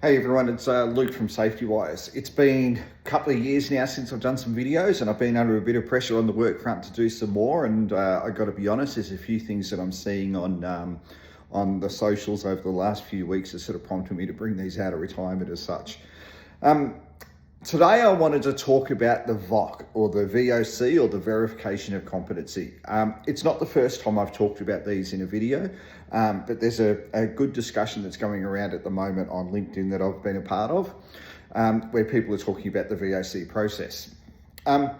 Hey everyone, it's Luke from Safety Wires. It's been a couple of years now since I've done some videos and I've been under a bit of pressure on the work front to do some more, and I got to be honest, there's a few things that I'm seeing on the socials over the last few weeks that sort of prompted me to bring these out of retirement as such. Today I wanted to talk about the VOC, or the VOC, or the verification of competency. It's not the first time I've talked about these in a video, but there's a good discussion that's going around at the moment on LinkedIn that I've been a part of, where people are talking about the VOC process. I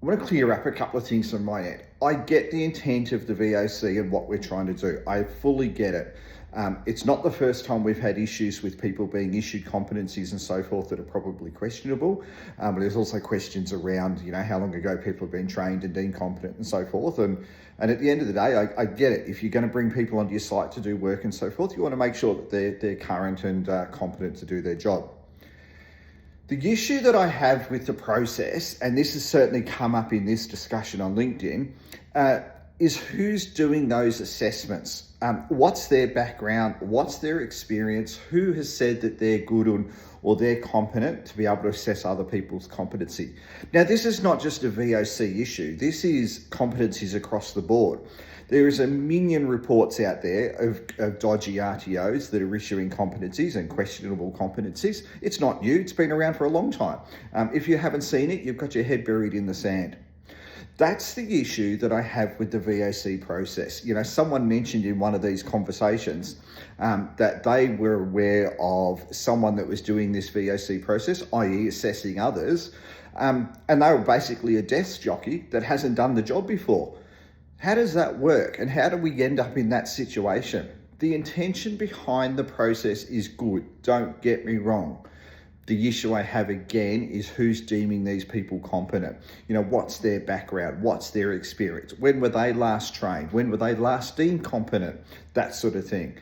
want to clear up a couple of things on my end. I get the intent of the VOC and what we're trying to do. I fully get it. It's not the first time we've had issues with people being issued competencies and so forth that are probably questionable, but there's also questions around, how long ago people have been trained and deemed competent and so forth. And at the end of the day, I get it. If you're going to bring people onto your site to do work and so forth, you want to make sure that they're current and competent to do their job. The issue that I have with the process, and this has certainly come up in this discussion on LinkedIn, is who's doing those assessments. What's their background? What's their experience? Who has said that they're good or they're competent to be able to assess other people's competency? Now, this is not just a VOC issue. This is competencies across the board. There is a million reports out there of dodgy RTOs that are issuing competencies and questionable competencies. It's not new. It's been around for a long time. If you haven't seen it, you've got your head buried in the sand. That's the issue that I have with the VOC process. Someone mentioned in one of these conversations that they were aware of someone that was doing this VOC process, i.e. assessing others, and they were basically a desk jockey that hasn't done the job before. How does that work? And how do we end up in that situation? The intention behind the process is good, don't get me wrong. The issue I have again is who's deeming these people competent. What's their background? What's their experience? When were they last trained? When were they last deemed competent? That sort of thing.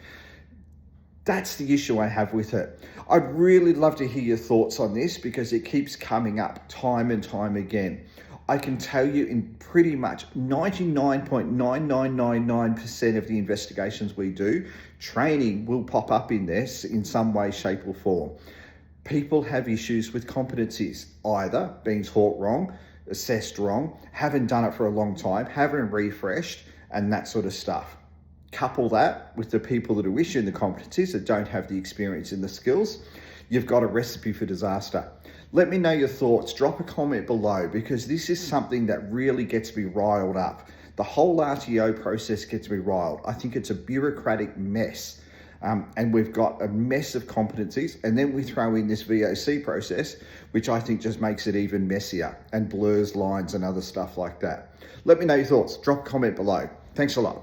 That's the issue I have with it. I'd really love to hear your thoughts on this because it keeps coming up time and time again. I can tell you in pretty much 99.9999% of the investigations we do, training will pop up in this in some way, shape or form. People have issues with competencies, either being taught wrong, assessed wrong, haven't done it for a long time, haven't refreshed, and that sort of stuff. Couple that with the people that are issuing the competencies that don't have the experience and the skills, you've got a recipe for disaster. Let me know your thoughts. Drop a comment below because this is something that really gets me riled up. The whole RTO process gets me riled. I think it's a bureaucratic mess. And we've got a mess of competencies, and then we throw in this VOC process, which I think just makes it even messier and blurs lines and other stuff like that. Let me know your thoughts. Drop a comment below. Thanks a lot.